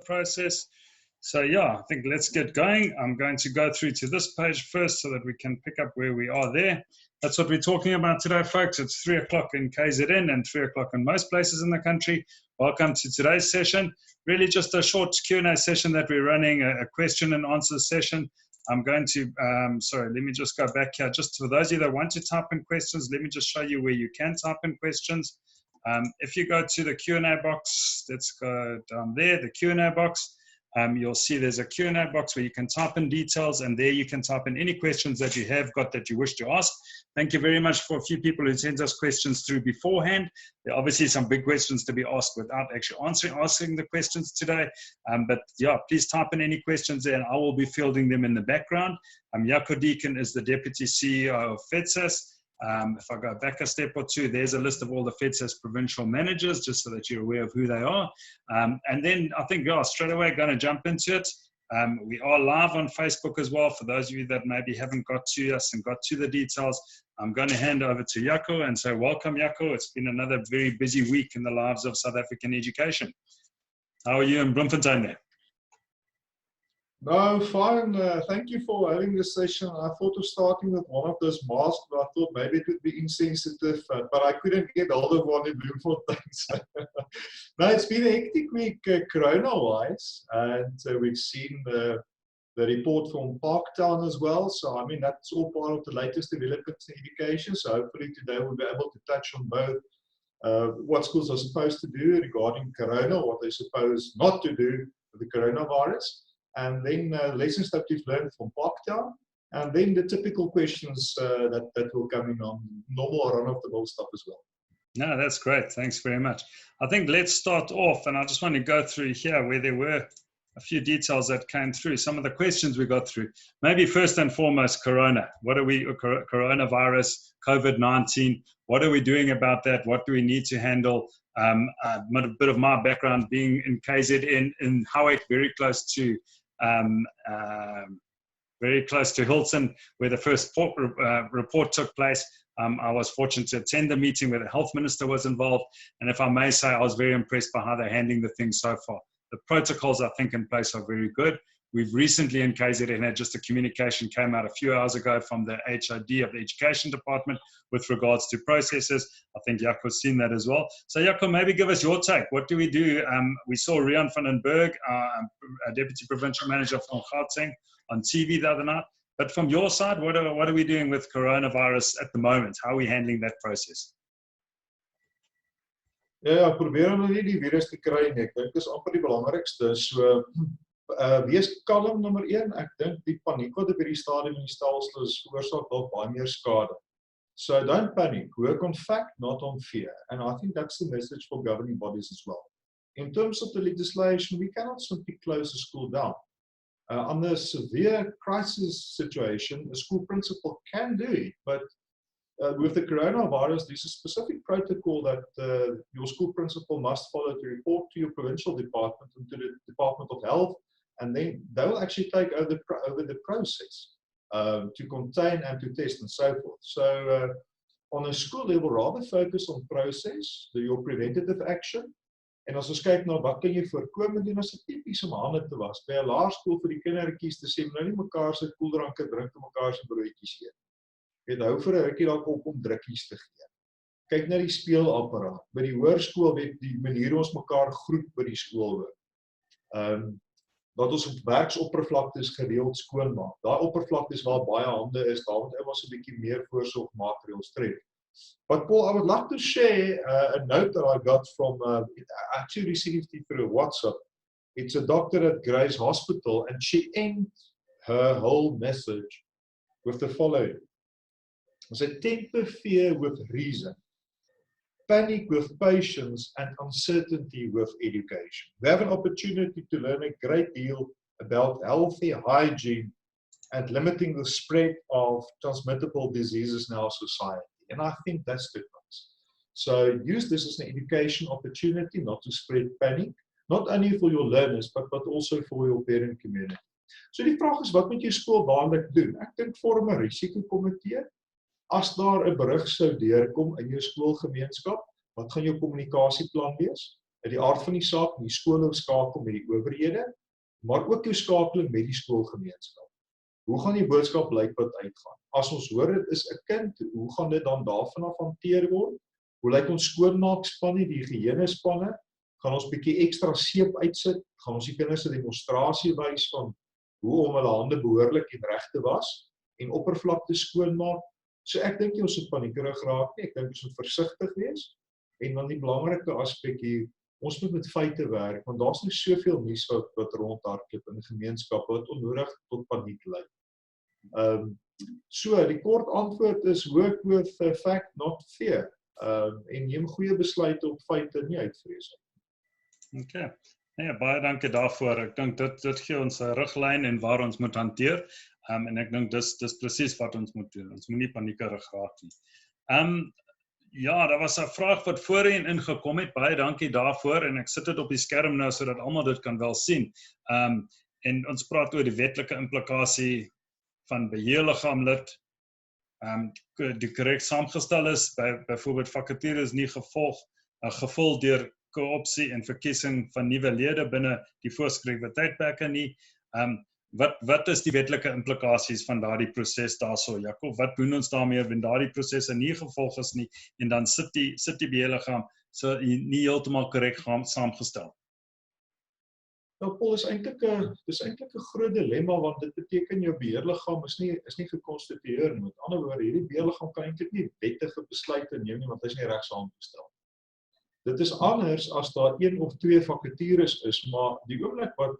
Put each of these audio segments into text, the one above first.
process. So yeah, I think let's get going. I'm going to go through to this page first so that we can pick up where we are there. That's what we're talking about today, folks. It's 3 o'clock in KZN and 3 o'clock in most places in the country. Welcome to today's session. Really just a short Q&A session that we're running, a question and answer session. I'm going to, sorry, let me just go back here. Just for those of you that want to type in questions, let me just show you where you can type in questions. If you go to the Q&A box, let's go down there, the Q&A box. You'll see there's a Q&A box where you can type in details, and there you can type in any questions that you have got that you wish to ask. Thank you very much for a few people who sent us questions through beforehand. There are obviously some big questions to be asked without actually asking the questions today. But yeah, please type in any questions there and I will be fielding them in the background. Jaco Deacon is the Deputy CEO of FEDSAS. If I go back a step or two, there's a list of all the FEDSAS provincial managers, just so that you're aware of who they are. And then I think, yeah, straight away going to jump into it. We are live on Facebook as well. For those of you that maybe haven't got to us and got to the details, I'm going to hand over to Jaco and say, welcome, Jaco. It's been another very busy week in the lives of South African education. How are you in Bloemfontein there? No, fine. Thank you for having this session. I thought of starting with one of those masks, but I thought maybe it would be insensitive, but I couldn't get hold of one in Bloemfontein. No, it's been a hectic week corona-wise, and we've seen the report from Parktown as well. So, I mean, that's all part of the latest developments in education. So hopefully today we'll be able to touch on both what schools are supposed to do regarding corona, what they're supposed not to do with the coronavirus, and then lessons that we've learned from Parktown, and then the typical questions that will come in on normal run-of-the-mill stuff as well. No, that's great. Thanks very much. I think let's start off, and I just want to go through here where there were a few details that came through, some of the questions we got through. Maybe first and foremost, corona. What are we, coronavirus, COVID-19, what are we doing about that? What do we need to handle? A bit of my background being in KZN, in Howick, very close to Hilton, where the first report took place. I was fortunate to attend the meeting where the health minister was involved. And if I may say, I was very impressed by how they're handling the thing so far. The protocols, I think, in place are very good. We've recently in KZN had just a communication came out a few hours ago from the HID of the Education Department with regards to processes. I think Jaco's seen that as well. So Jaco, maybe give us your take. What do we do? We saw Rian van den Berg, a Deputy Provincial Manager from Gauteng, on TV the other night. But from your side, what are we doing with coronavirus at the moment? How are we handling that process? Ja, probeer om nie die virus te kry nie. Ek dink dis amper die belangrikste. So wees kalm, nommer 1. Ek dink die paniek wat op hierdie stadium in die stelsel is, veroorsaak dalk baie meer skade. So don't panic. Work on fact, not on fear. And I think that's the message for governing bodies as well. In terms of the legislation, we cannot simply close the school down. Under a severe crisis situation, a school principal can do it, but with the coronavirus, there's a specific protocol that your school principal must follow to report to your provincial department and to the Department of Health, and then they will actually take over the process to contain and to test and so forth. So on a school level, rather focus on process, your preventative action. En as ons kyk na wat kan jy voorkom en doen, as dit tipies om hande te was. By 'n laerskool vir die kindertjies te sê, nou nie mekaar se koeldranke drink en mekaar se broodjies eet. Jy hou vir 'n rukkie dalk op om drukkies te gee. Kyk na die speelapparaat. By die hoërskool weet die manier ons mekaar groet by die skool ook. Dat ons op werksoppervlaktes gereeld skoonmaak. Daai oppervlaktes waar baie hande is, daar moet ons 'n bietjie meer voorsorgmaatreëls tref. But Paul, I would like to share a note that I got from, I actually received it through WhatsApp. It's a doctor at Gray's Hospital, and she ends her whole message with the following. She said, temper fear with reason, panic with patience, and uncertainty with education. We have an opportunity to learn a great deal about healthy hygiene and limiting the spread of transmittable diseases in our society. And I think that's the difference. So use this as an education opportunity, not to spread panic, not only for your learners, but also for your parent community. So die vraag is, wat moet jou skool dadelik doen? Ek dink vorm 'n risikokomitee. As daar 'n berig sou deurkom in jou skoolgemeenskap, wat gaan jou kommunikasieplan wees? in die aard van die saak, die skole skakel met die owerhede, maar ook jou skakeling met die skoolgemeenskap. Hoe gaan die boodskap blykbaar uitgaan? As ons hoor dit is 'n kind, hoe gaan dit dan daarvan af hanteer word? Hoe lyk ons skoonmaakspanne, die higienespanne? Gaan ons bietjie ekstra seep uitsit? Gaan ons die kinders 'n demonstrasie wys van hoe om hulle hande behoorlik en reg te was en oppervlakte skoonmaak? So ek dink jy ons moet paniekerig raak nie, ek dink ons moet versigtig wees. En dan die belangrike aspek hier, ons moet met feite werk, want daar's nie soveel nuus wat rondhardloop in die gemeenskap wat onnodig tot paniek lei. So die kort antwoord is work with fact, not fear. En neem goeie besluite op feite, nie uit vrees. Okay. Nee, baie dankie daarvoor. Ek dink dit gee ons 'n riglyn en waar ons moet hanteer. En ek dink dis presies wat ons moet doen. Ons moet nie paniekerig raak nie. Ja, daar was 'n vraag wat voorheen ingekom het. Baie dankie daarvoor en ek sit dit op die skerm nou sodat almal dit kan wel sien. En ons praat oor die wetlike implikasie van beheerliggaamlid. Die korrek saamgestel is, byvoorbeeld vakatures nie gevul deur koopsie en verkiesing van nuwe lede binne die voorgeskrewe tydperke nie. Wat is die wetlike implikasies van daardie proses daarso, Jaco? Wat doen ons daarmee wanneer daardie prosesse nie gevolg is nie en dan sit die beheerliggaam so nie heeltemal korrek saamgestel? Nou Paul, is eintlik 'n groot dilemma want dit beteken jou beheerliggaam is nie gekonstitueer nie. Met ander woorde, hierdie beheerliggaam kan eintlik nie wettige besluite neem nie want hy is nie reg saamgestel. Dit is anders as daar 1 of 2 vakatures is, maar die oomblik wat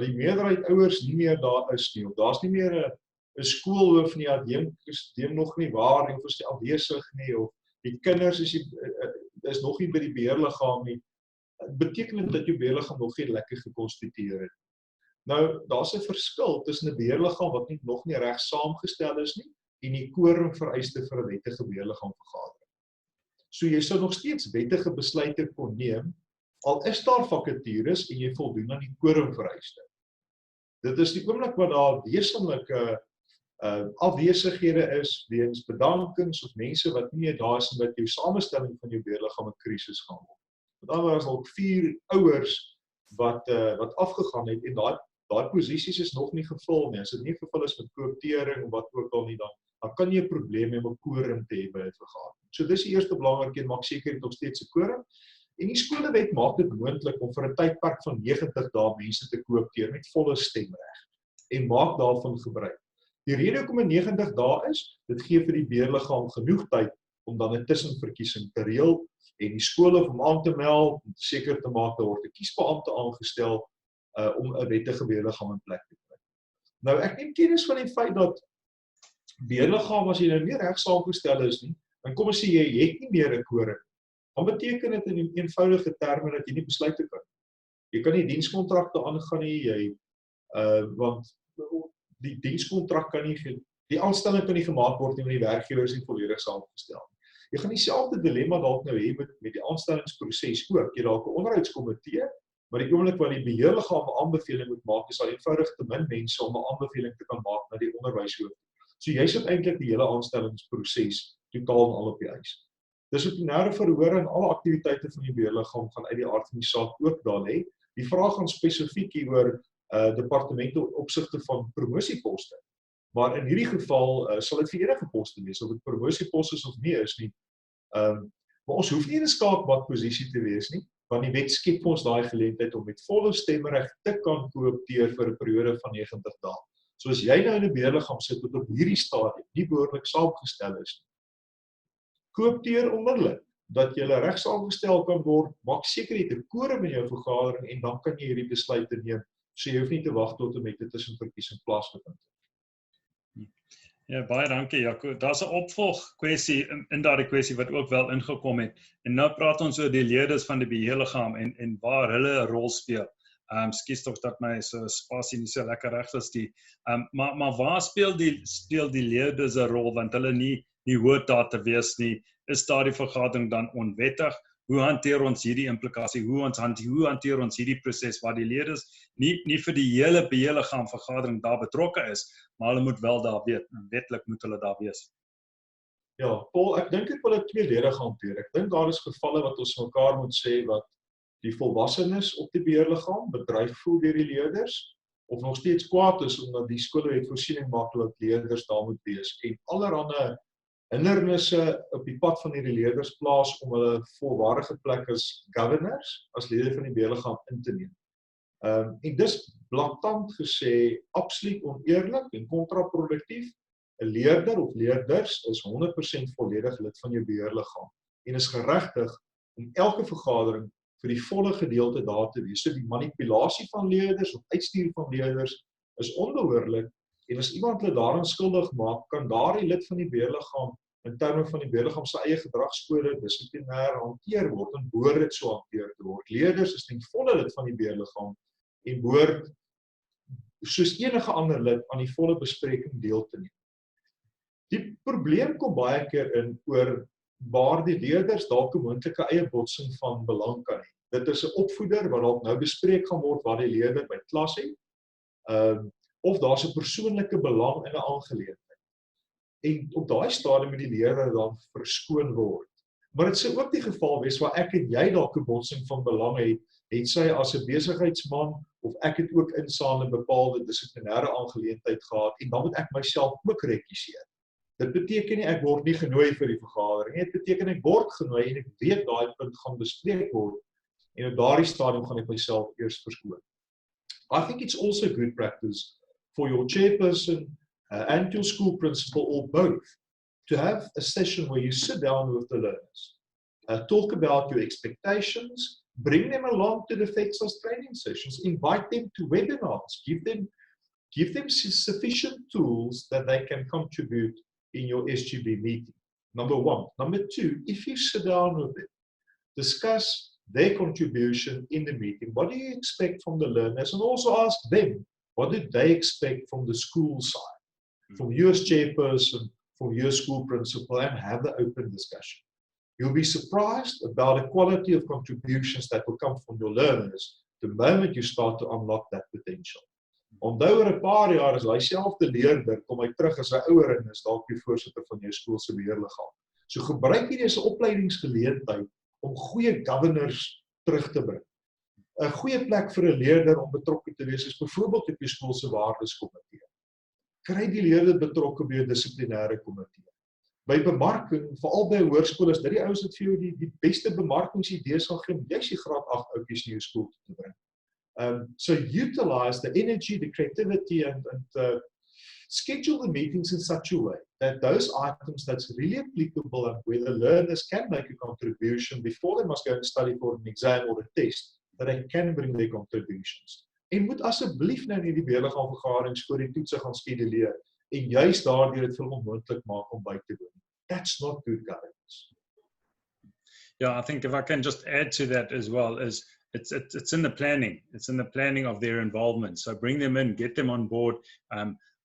die meerderheid ouers nie meer daar is nie, of daar's nie meer 'n skoolhoof nie, adjunk nog nie waar nie, of is nie afwesig nie, of die kinders is nog nie by die beheerliggaam nie, beteken dit dat jou beheerliggaam nog nie lekker gekonstitueer het. Nou, daar's 'n verskil tussen 'n beheerliggaam wat nog nie reg saamgestel is nie, en die quorum vereiste vir 'n wettige beheerliggaam vergadering. So jy sou nog steeds wettige besluite kon neem, al is daar vakatures en jy voldoen aan die quorum vereiste. Dit is die oomblik wat daar wesenlike afwesighede is, weens bedankings of mense wat nie daar is en wat jou samestelling van jou beheerliggaam 'n krisis gaan word. Met ander woorde, al 4 ouers wat afgegaan het en daai posisies is nog nie gevul nie. As dit nie gevul is met kooptering of wat ook al nie, dan kan jy 'n probleem hê om 'n quorum te hê by 'n vergadering. So dis die eerste belangrike een, maak seker jy het nog steeds 'n quorum. En die skolewet maak dit moontlik om vir 'n tydperk van 90 dae mense te koopteer met volle stemreg en maak daarvan gebruik. Die rede hoekom 'n 90 dae is, dit gee vir die beheerliggaam genoeg tyd om dan 'n tussenverkiesing te reël en die skole om aan te meld, om seker te maak daar word 'n kiesbeampte aangestel om 'n wettige beheerliggaam in plek te kry. Nou ek neem kennis van die feit dat beheerliggaam, as jy nou nie reg saamgestel is nie, dan kom ons sê jy het nie meer 'n quorum. Dan beteken dit in eenvoudige terme dat jy nie besluite kan. Jy kan nie dienskontrakte aangaan nie, want die dienskontrak kan nie, die aanstelling kan nie gemaak word nie, want die werkgewer is nie volledig saamgestel nie. Jy gaan dieselfde dilemma dalk nou hê met die aanstellingsproses ook. Jy dalk 'n onderhoudskomitee, maar die oomblik waar die beheerliggaam 'n aanbeveling moet maak, is daar eenvoudig te min mense om 'n aanbeveling te kan maak na die onderwyshoof. So jy sit eintlik die hele aanstellingsproses totaal en al op die ys. Dissiplinêre verhoor en alle aktiwiteite van die beheerliggaam gaan uit die aard van die saak ook daar lê. Die vraag gaan spesifiek hier oor departemente opsigte van promosieposte. Maar in hierdie geval sal dit vir enige poste wees, of dit promosieposte is of nie is nie. Maar ons hoef nie in 'n skaakbadposisie te wees nie, want die wet skep ons daai geleentheid om met volle stemreg te kan koopteer vir 'n periode van 90 dae. So as jy nou in 'n beheerliggaam sit wat op hierdie stadium nie behoorlik saamgestel is nie, koopteer onmiddellik dat jy reg saamgestel kan word, maak seker jy het 'n quorum in jou vergadering en dan kan jy hierdie besluite neem. So jy hoef nie te wag tot en met 'n tussenverkiesing plaasgevind het. Ja, baie dankie, Jaco. Daar's 'n opvolgkwessie in daardie kwessie wat ook wel ingekom het. En nou praat ons oor die leerders van die beheerliggaam en waar hulle 'n rol speel. Skus tog dat my so spasie nie so lekker reg is die. Maar waar speel die leerders 'n rol, want hulle nie hoort daar te wees nie. Is daardie vergadering dan onwettig? Hoe hanteer ons hierdie implikasie? Hoe hanteer ons hierdie proses waar die leerders nie vir die hele beheerliggaam vergadering daar betrokke is, maar hulle moet wel daar weet, wetlik moet hulle daar wees. Ja, Paul, ek dink ek wil dit tweeledig hanteer. Ek dink daar is gevalle wat ons mekaar moet sê wat die volwassenes op die beheerliggaam bedreig voel deur die leerders, of nog steeds kwaad is omdat die skole voorsiening maak dat leerders daar moet wees en allerhande hindernisse op die pad van hierdie leerders plaas om hulle volwaardige plek as governors, as lede van die beheerliggaam in te neem. En dis blaatant gesê absoluut oneerlik en kontraproduktief. 'n Leerder of leerders is 100% volledig lid van jou beheerliggaam en is geregtig om elke vergadering vir die volle gedeelte daar te wees. So die manipulasie van leerders of uitstuur van leerders is onbehoorlik en as iemand hulle daaraan skuldig maak, kan daardie lid van die beheerliggaam in terme van die beheerliggaam se eie gedragskode dissiplinêr hanteer word en behoort dit so hanteer te word. Leerders is ten volle lid van die beheerliggaam en behoort soos enige ander lid aan die volle bespreking deel te neem. Die probleem kom baie keer in oor waar die leerders dalk 'n moontlike eie botsing van belang kan hê. Dit is 'n opvoeder wat dalk nou bespreek gaan word wat die leerder by klas het, of daar's 'n persoonlike belang in 'n aangeleentheid. En op daai stadium moet die leerder dan verskoon word. Maar dit sou ook die geval wees waar ek en jy dalk 'n botsing van belang het sy as 'n besigheidsman of ek het ook insaam 'n bepaalde dissiplinêre aangeleentheid gehad en dan moet ek myself ook rekiseer. Dit beteken nie ek word nie genooi vir die vergadering nie, dit beteken ek word genooi en ek weet daai punt gaan bespreek word en op daardie stadium gaan ek myself eers verskoon. I think it's also good practice for your chairperson and your school principal or both to have a session where you sit down with the learners, talk about your expectations, bring them along to the FEDSAS training sessions, invite them to webinars, give them sufficient tools that they can contribute in your SGB meeting. Number one. Number two, if you sit down with them, discuss their contribution in the meeting. What do you expect from the learners? And also ask them, what do they expect from the school side, from you as chairperson, from your school principal, and have the open discussion. You'll be surprised about the quality of contributions that will come from your learners the moment you start to unlock that potential. Onthou oor 'n paar jaar as hy selfde leerder kom hy terug as hy ouer en is dalk die voorsitter van jou skool se beheerliggaam. So gebruik hierdie as 'n opleidingsgeleentheid om goeie governors terug te bring. 'n Goeie plek vir 'n leerder om betrokke te wees is byvoorbeeld op jou skool se waardeskomitee. Kry die leerder betrokke by 'n dissiplinêre komitee. By bemarking, veral by hoërskool, is dit die ouens wat vir jou die beste bemarkingsidees sal gee om jy's die graad 8 ouppies in jou skool te bring. So utilize the energy, the creativity, and schedule the meetings in such a way that those items that's really applicable and where the learners can make a contribution before they must go and study for an exam or a test, that they can bring their contributions. En moet asseblief nou nie die beheerliggaam vergaderings voor die toetse gaan skeduleer en juist daardeur dit vir hom onmoontlik maak om by te woon. That's not good governance. Yeah, I think if I can just add to that as well, is it's in the planning. It's in the planning of their involvement. So bring them in, get them on board.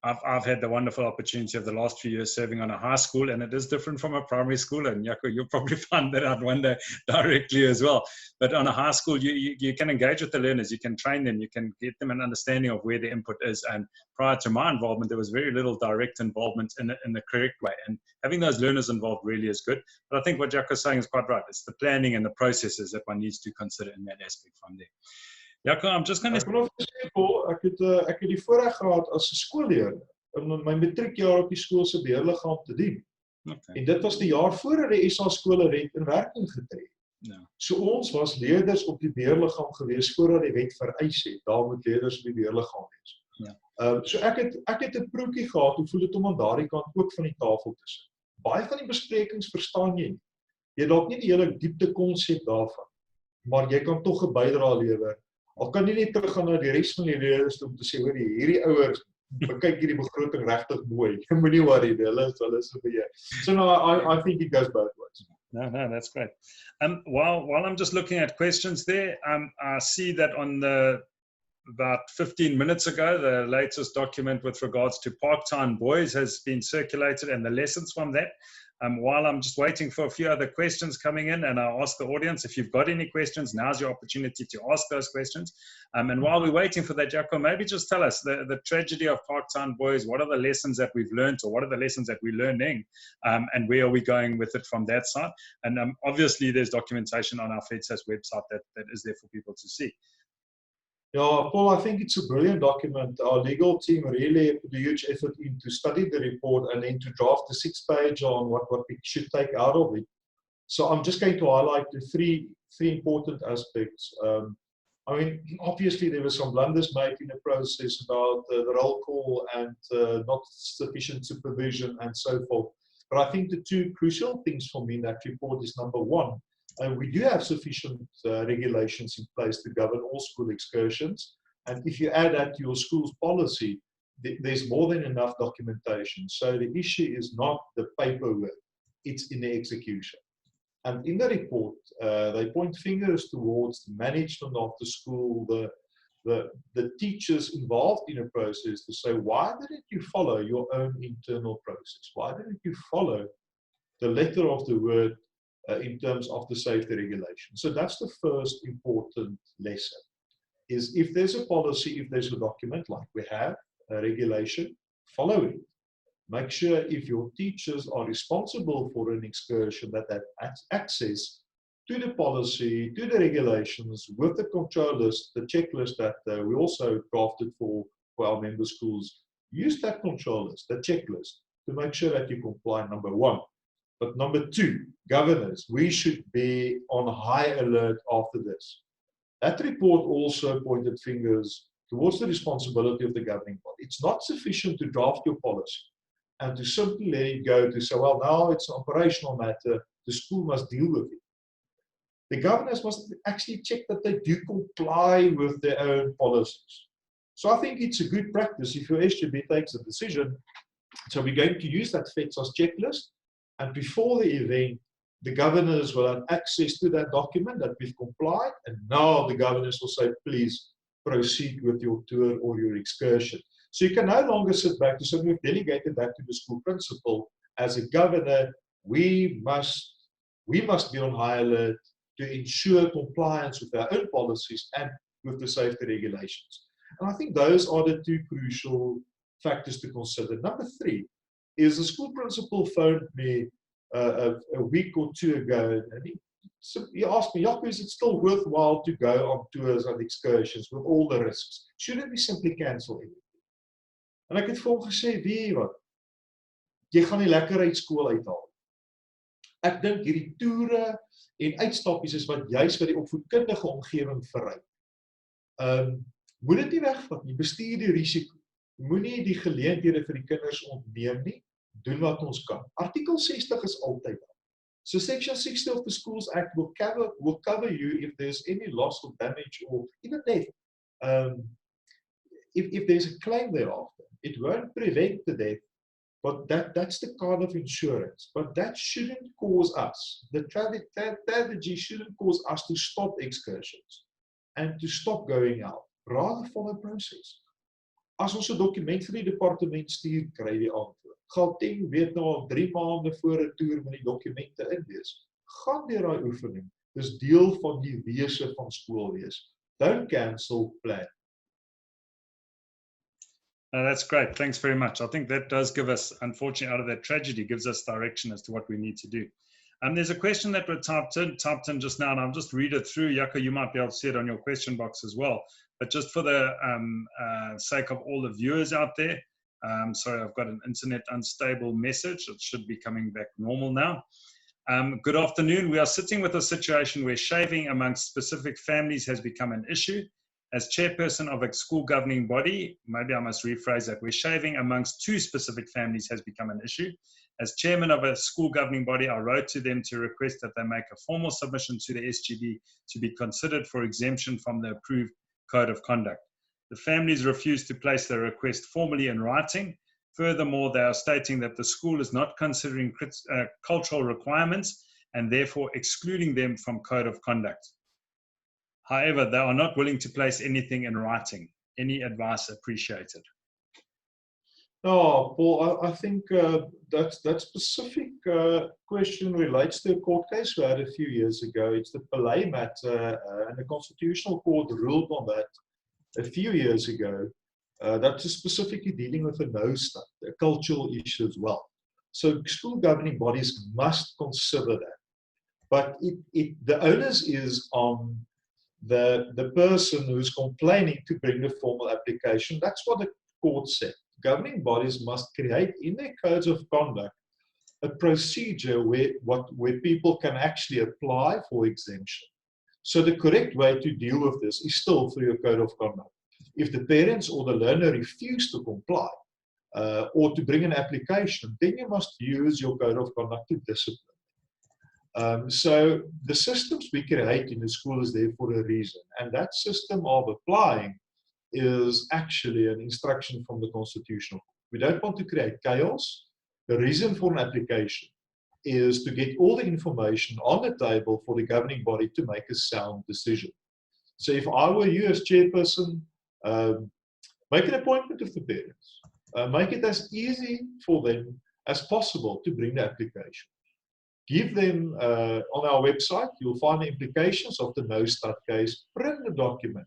I've had the wonderful opportunity of the last few years serving on a high school, and it is different from a primary school. And Jaco, you'll probably find that out one day directly as well. But on a high school, you can engage with the learners, you can train them, you can get them an understanding of where the input is. And prior to my involvement, there was very little direct involvement in the correct way. And having those learners involved really is good. But I think what Jaco is saying is quite right. It's the planning and the processes that one needs to consider in that aspect from there. Jaco, I'm just going to... Ek het die voorreg gehad as 'n skoolleerder in my matriekjaar op die skool se beheerliggaam te dien. Okay. En dit was die jaar voordat die SA skole wet in werking getree het. Ja. So ons was leerders op die beheerliggaam gewees voordat die wet vereis het. Daar moet leerders op die beheerliggaam wees. Ja. So ek het 'n proetjie gehad hoe voel dit om aan daardie kant ook van die tafel te sit. Baie van die besprekings verstaan jy nie. Jy dalk nie die hele diepte konsep daarvan, maar jy kan tog 'n bydrae lewer. Al kan jy nie teruggaan na die res van die leerders om te sê, hoor, hierdie ouers bekyk hierdie begroting regtig mooi. Jy moenie worry, hulle is so beheer. So no, I think it goes both ways. No, that's great. While I'm just looking at questions there, I see that on the about 15 minutes ago, the latest document with regards to Parktown boys has been circulated and the lessons from that. While I'm just waiting for a few other questions coming in, and I'll ask the audience, if you've got any questions, now's your opportunity to ask those questions. And while we're waiting for that, Jaco, maybe just tell us the tragedy of Parktown boys. What are the lessons that we've learned, or what are the lessons that we're learning, and where are we going with it from that side? And obviously, there's documentation on our FEDSAS website that is there for people to see. Yeah, Paul, I think it's a brilliant document. Our legal team really put a huge effort in to study the report and then to draft the 6-page on what we should take out of it. So I'm just going to highlight the three important aspects. I mean, obviously there were some blunders made in the process about the roll call and not sufficient supervision and so forth. But I think the two crucial things for me in that report is, number one, we do have sufficient regulations in place to govern all school excursions. And if you add that to your school's policy, there's more than enough documentation. So the issue is not the paperwork, it's in the execution. And in the report, they point fingers towards the management of the school, the teachers involved in the process, to say, why didn't you follow your own internal process? Why didn't you follow the letter of the word in terms of the safety regulation? So that's the first important lesson, is if there's a policy, if there's a document like we have, a regulation, follow it. Make sure if your teachers are responsible for an excursion that have access to the policy, to the regulations, with the control list, the checklist that we also drafted for our member schools. Use that control list, the checklist, to make sure that you comply, number one. But number two, governors, we should be on high alert after this. That report also pointed fingers towards the responsibility of the governing body. It's not sufficient to draft your policy and to simply let it go to say, well, now it's an operational matter, the school must deal with it. The governors must actually check that they do comply with their own policies. So I think it's a good practice if your SGB takes a decision. So we're going to use that FEDSAS checklist, and before the event, the governors will have access to that document that we've complied, and now the governors will say, please proceed with your tour or your excursion. So you can no longer sit back to say, we've delegated that to the school principal. As a governor, we must be on high alert to ensure compliance with our own policies and with the safety regulations. And I think those are the two crucial factors to consider. Number three is the school principal phoned me a week or two ago, and he asked me, Jaco, is it still worthwhile to go on tours and excursions with all the risks? Shouldn't we simply cancel everything? En ek het vir hom gesê, weet jy wat, jy gaan nie lekker uit skool uithaal. Ek dink hierdie toere en uitstappies is wat juist vir die opvoedkundige omgewing verryk. Moet dit nie wegvat nie, bestuur die risiko. Moenie die geleenthede vir die kinders ontneem nie, doen wat ons kan. Artikel 60 is altyd daar. So Section 60 of the Schools Act will cover you if there's any loss or damage or even death. If there's a claim thereafter, it won't prevent the death, but that's the kind of insurance. But that shouldn't cause us, the tragedy shouldn't cause us to stop excursions and to stop going out. Rather follow process. As ons 'n dokument vir die departement stuur, kry die antwoord. Gauteng weet nou al 3 maande voor 'n toer met die dokumente in wees. Gaan deur daai oefening. Dis deel van die wese van skool wees. Don't cancel, plan. That's great. Thanks very much. I think that does give us, unfortunately, out of that tragedy, gives us direction as to what we need to do. There's a question that was typed in just now, and I'll just read it through. Jaco, you might be able to see it on your question box as well. But just for the sake of all the viewers out there, sorry, I've got an internet unstable message. It should be coming back normal now. Good afternoon. We are sitting with a situation where shaving amongst specific families has become an issue. As chairperson of a school governing body, maybe I must rephrase that, where shaving amongst 2 specific families has become an issue. As chairman of a school governing body, I wrote to them to request that they make a formal submission to the SGB to be considered for exemption from the approved code of conduct. The families refused to place their request formally in writing. Furthermore, they are stating that the school is not considering cultural requirements and therefore excluding them from code of conduct. However, they are not willing to place anything in writing. any advice appreciated. No, Paul, I think that specific question relates to a court case we had a few years ago. It's the Pelé matter, and the Constitutional Court ruled on that a few years ago. That's specifically dealing with a no-state, a cultural issue as well. So school governing bodies must consider that. But the onus is on the person who's complaining to bring the formal application. That's what the court said. Governing bodies must create in their codes of conduct a procedure where people can actually apply for exemption. So the correct way to deal with this is still through a code of conduct. If the parents or the learner refuse to comply or to bring an application, then you must use your code of conduct to discipline. So the systems we create in the school is there for a reason, and that system of applying is actually an instruction from the Constitutional Court. We don't want to create chaos. The reason for an application is to get all the information on the table for the governing body to make a sound decision. So if I were you as chairperson, make an appointment with the parents. Make it as easy for them as possible to bring the application. Give them, on our website, you'll find the implications of the no-state case, print the document,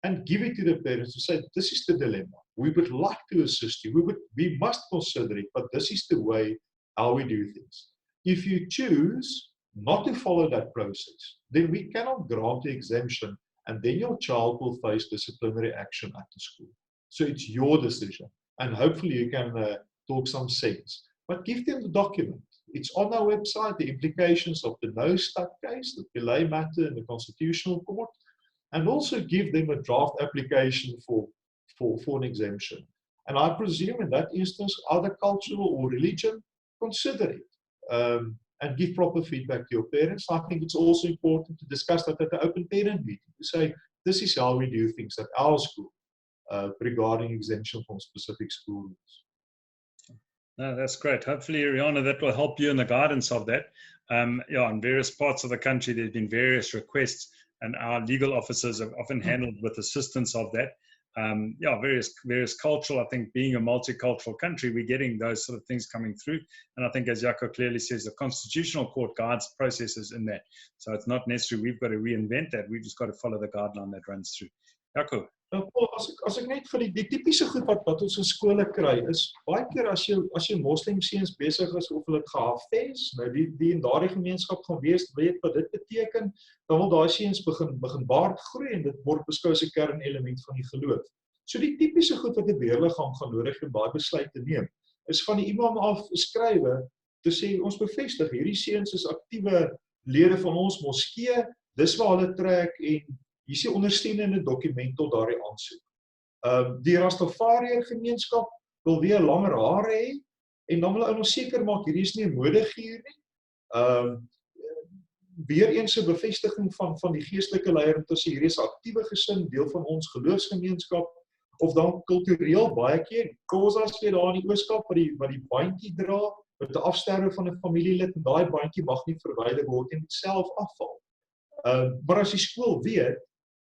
and give it to the parents to say, this is the dilemma. We would like to assist you. We must consider it, but this is the way how we do things. If you choose not to follow that process, then we cannot grant the exemption, and then your child will face disciplinary action at the school. So it's your decision, and hopefully you can talk some sense. But give them the document. It's on our website, the implications of the no-state case, the Pelé matter in the Constitutional Court, and also give them a draft application for an exemption. And I presume in that instance, other cultural or religion, consider it and give proper feedback to your parents. I think it's also important to discuss that at the open parent meeting, to say, this is how we do things at our school regarding exemption from specific school rules. No, that's great. Hopefully, Rihanna, that will help you in the guidance of that. Yeah, in various parts of the country, there have been various requests, and our legal officers have often handled with assistance of that. Yeah, various cultural, I think being a multicultural country, we're getting those sort of things coming through. And I think, as Jaco clearly says, the Constitutional Court guides processes in that. So it's not necessary we've got to reinvent that. We've just got to follow the guideline that runs through. Jaco. Paul, as ek net vir die tipiese goed wat ons in skole kry is, baie keer as jy moslim seuns besig is of hulle het gehavfes, nou die in daardie gemeenskap gaan weet wat dit beteken, dan wil daai seuns begin baard groei en dit word beskou as 'n kernelement van die geloof. So die tipiese goed wat 'n beheerliggaam gaan nodig hê om daai besluit te neem, is van die imam af skrywe te sê ons bevestig hierdie seuns is aktiewe lede van ons moskee, dis waar hulle trek en hier is die ondersteunende dokument tot daardie aansoek. Die Rastafariër gemeenskap wil weer langer hare hê en dan wil ons seker maak hierdie is nie 'n modegier nie. Weer eens 'n bevestiging van die geestelike leier om te sê hierdie is 'n aktiewe gesin, deel van ons geloofsgemeenskap, of dan kultureel baie keer Khoisas weer daar in die Ooskaap wat die bandjie dra met 'n afsterwe van 'n familielid en daai bandjie mag nie verwyder word en self afval. Maar as die skool weet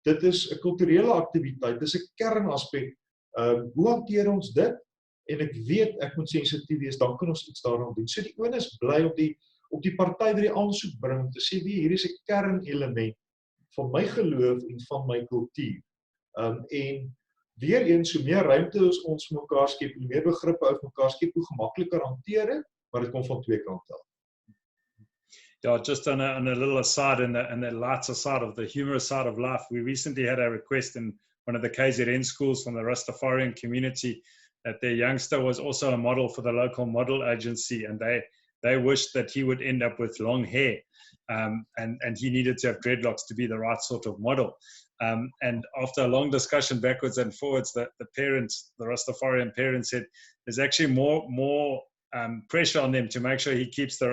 dit is 'n kulturele aktiwiteit, dit is 'n kernaspek. Hoe hanteer ons dit? En ek weet ek moet sensitief wees, dan kan ons iets daaraan doen. So die onus bly op die party wat die aansoek bring om te sê hier is 'n kernelement van my geloof en van my kultuur. En weer eens, hoe meer ruimte ons vir mekaar skep, hoe meer begrippe uit mekaar skep, hoe gemakliker hanteer dit, maar dit kom van twee kante af. Yeah, just on a little aside and the lighter side of the humorous side of life, we recently had a request in one of the KZN schools from the Rastafarian community that their youngster was also a model for the local model agency, and they wished that he would end up with long hair, and he needed to have dreadlocks to be the right sort of model. And after a long discussion backwards and forwards, the parents, the Rastafarian parents, said there's actually more pressure on them to make sure he keeps the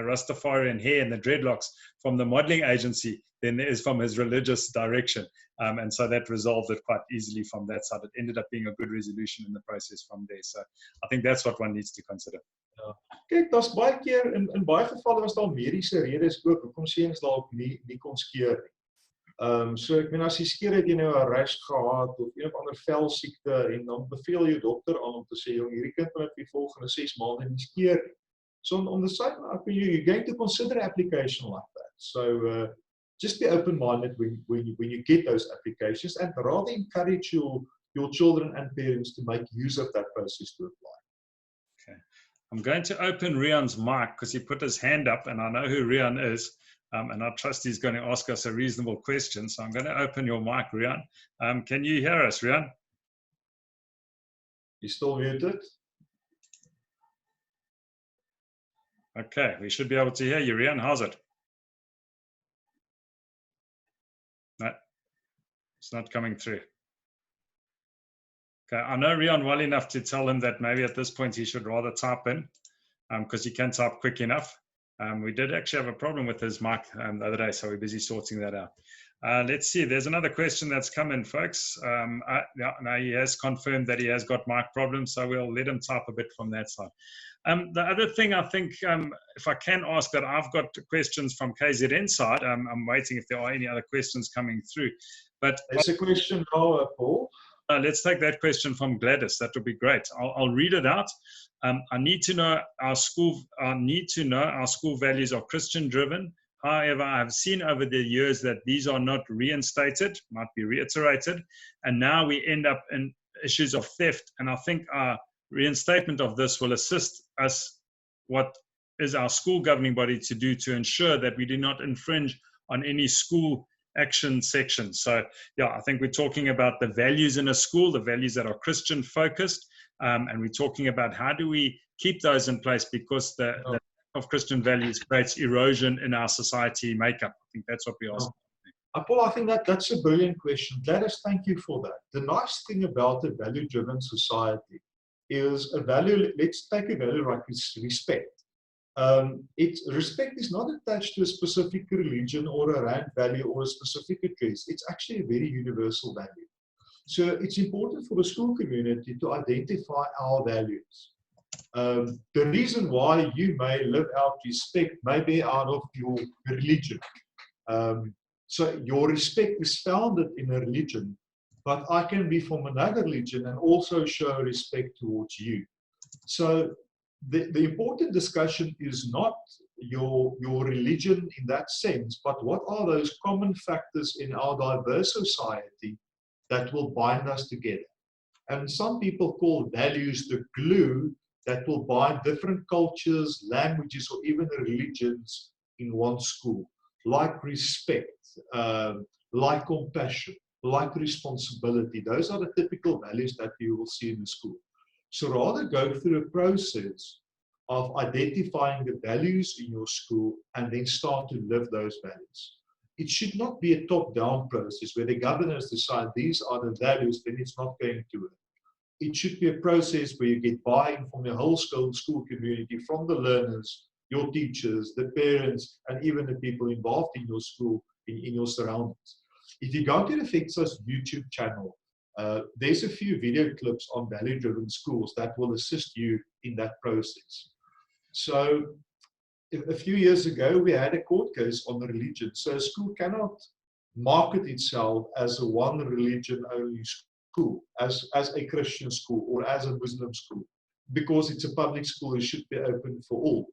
Rastafarian hair and the dreadlocks from the modeling agency than there is from his religious direction. And so that resolved it quite easily from that side. It ended up being a good resolution in the process from there. So I think that's what one needs to consider. Ja. Kyk, daar's baie keer in baie gevalle was daar mediese redes ook hoekom seuns dalk nie kon skeer nie. So ek meen as jy skeer het jy nou 'n rash gehad of een of ander velsiekte en dan beveel jou dokter aan om te sê jong hierdie kind moet die volgende 6 maande nie skeer nie. So on the side you're going to consider application like that. So just be open-minded when you get those applications and rather encourage your children and parents to make use of that process to apply. Okay. I'm going to open Rian's mic because he put his hand up and I know who Rian is. And I trust he's going to ask us a reasonable question. So I'm going to open your mic, Rian. Can you hear us, Rian? You're still muted? Okay, we should be able to hear you, Rian. How's it? No, it's not coming through. Okay, I know Rian well enough to tell him that maybe at this point he should rather type in because he can't type quick enough. We did actually have a problem with his mic the other day, so we're busy sorting that out. Let's see, there's another question that's come in, folks. Now he has confirmed that he has got mic problems, so we'll let him type a bit from that side. The other thing I think, if I can ask that, I've got questions from KZN side. I'm waiting if there are any other questions coming through. But there's a question now, Paul. Let's take that question from Gladys. That would be great. I'll read it out. I need to know our school values are Christian driven. However, I've seen over the years that these are not reinstated, might be reiterated, and now we end up in issues of theft. And I think our reinstatement of this will assist us, what is our school governing body, to do to ensure that we do not infringe on any school action section. So yeah, I think we're talking about the values in a school, the values that are Christian focused, and we're talking about how do we keep those in place, because the of Christian values creates erosion in our society makeup. I think that's what we ask. Paul, I think that's a brilliant question. Gladys, thank you for that. The nice thing about a value-driven society is a value, let's take a value like respect. Respect is not attached to a specific religion or a rank value or a specific address. It's actually a very universal value. So it's important for the school community to identify our values. The reason why you may live out respect may be out of your religion. So your respect is founded in a religion, but I can be from another religion and also show respect towards you. So the important discussion is not your religion in that sense, but what are those common factors in our diverse society that will bind us together. And some people call values the glue that will bind different cultures, languages, or even religions in one school, like respect, like compassion, like responsibility. Those are the typical values that you will see in the school. So rather go through a process of identifying the values in your school and then start to live those values. It should not be a top-down process where the governors decide these are the values, then it's not going to work. It should be a process where you get buy-in from the whole school community, from the learners, your teachers, the parents, and even the people involved in your school, in your surroundings. If you go to the FEDSAS YouTube channel, there's a few video clips on value-driven schools that will assist you in that process. So a few years ago, we had a court case on religion. So a school cannot market itself as a one religion only school, as a Christian school or as a Muslim school, because it's a public school, it should be open for all.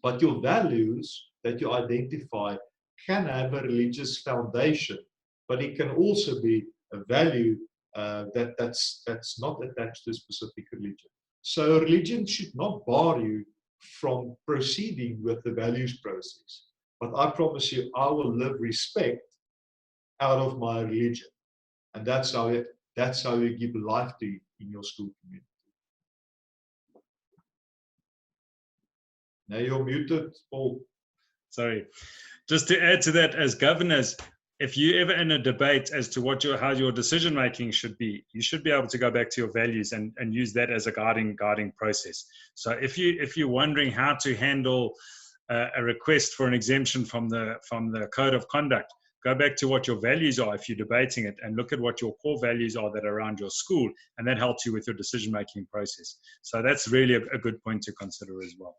But your values that you identify can have a religious foundation, but it can also be a value that's not attached to a specific religion. So religion should not bar you from proceeding with the values process. But I promise you, I will live respect out of my religion. And that's how you give life to you in your school community. Now you're muted, Paul. Sorry. Just to add to that, as governors, if you're ever in a debate as to how your decision making should be, you should be able to go back to your values and use that as a guiding process. So if you're wondering how to handle a request for an exemption from the code of conduct, go back to what your values are if you're debating it, and look at what your core values are that are around your school, and that helps you with your decision making process. So that's really a good point to consider as well.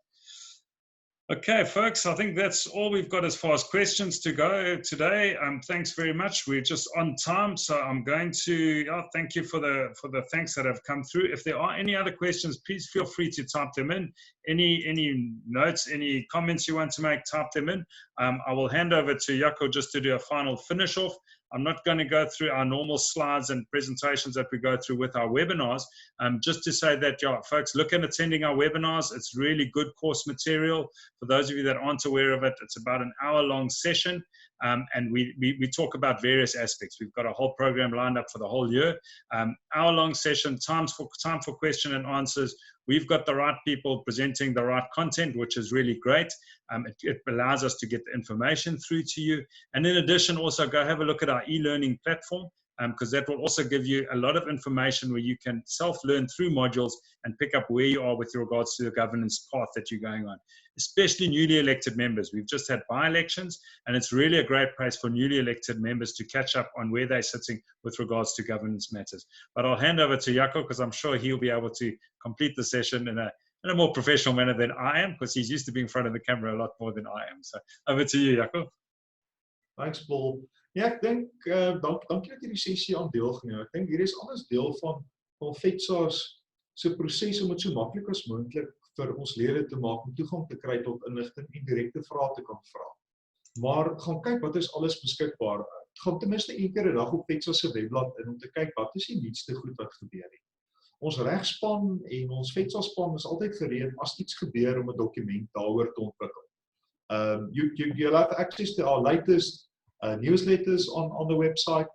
Okay, folks, I think that's all we've got as far as questions to go today. Thanks very much. We're just on time, so I'm going to thank you for the thanks that have come through. If there are any other questions, please feel free to type them in. Any notes, any comments you want to make, type them in. I will hand over to Jaco just to do a final finish off. I'm not going to go through our normal slides and presentations that we go through with our webinars. Just to say that, folks, look at attending our webinars. It's really good course material. For those of you that aren't aware of it, it's about an hour-long session, and we talk about various aspects. We've got a whole program lined up for the whole year. Hour-long session, time for question and answers. We've got the right people presenting the right content, which is really great. It allows us to get the information through to you. And in addition, also go have a look at our e-learning platform, because that will also give you a lot of information where you can self-learn through modules and pick up where you are with regards to the governance path that you're going on, especially newly elected members. We've just had by-elections, and it's really a great place for newly elected members to catch up on where they're sitting with regards to governance matters. But I'll hand over to Jaco, because I'm sure he'll be able to complete the session in a more professional manner than I am, because he's used to being in front of the camera a lot more than I am. So over to you, Jaco. Thanks, Paul. Ja, ek dink dankie dat jy die sessie aan deelgeneem. Ek dink hier is alles deel van FEDSAS se proses om dit so maklik as moontlik vir ons lede te maak om toegang te kry tot inligting en direkte vrae te kan vra. Maar gaan kyk wat is alles beskikbaar. Gaan ten minste een keer 'n dag op FEDSAS se webblad in om te kyk wat is die nuutste goed wat gebeur het. Ons regspan en ons FEDSAS span is altyd gereed as iets gebeur om 'n dokument daaroor te ontwikkel. You'll have access to our latest newsletters on the website.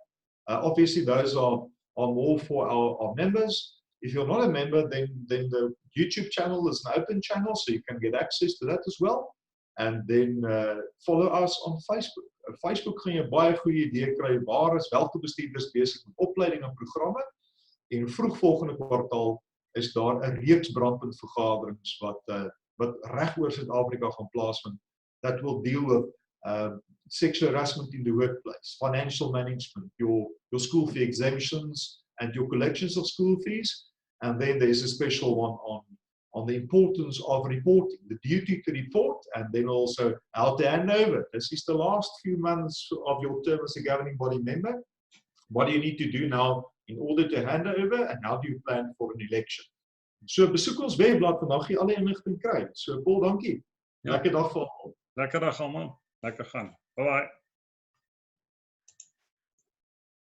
Obviously, those are more for our members. If you're not a member, then the YouTube channel is an open channel, so you can get access to that as well. And then follow us on Facebook. Facebook gaan jy baie goeie idee kry waar is weltebestuurders besig met opleiding en programme. En vroeg volgende kwartaal is daar 'n reeks brandpuntvergaderings wat reg oor Suid-Afrika gaan plaasvind. That will deal with sexual harassment in the workplace, financial management, your school fee exemptions, and your collections of school fees. And then there's a special one on the importance of reporting, the duty to report, and then also how to hand over. This is the last few months of your term as a governing body member. What do you need to do now in order to hand over, and how do you plan for an election? So besoek ons webblad en dan gaan jy alle inligting kry. So Paul, dankie. Lekker dag vir almal. Lekker dag almal. Lekker gaan. Bye bye.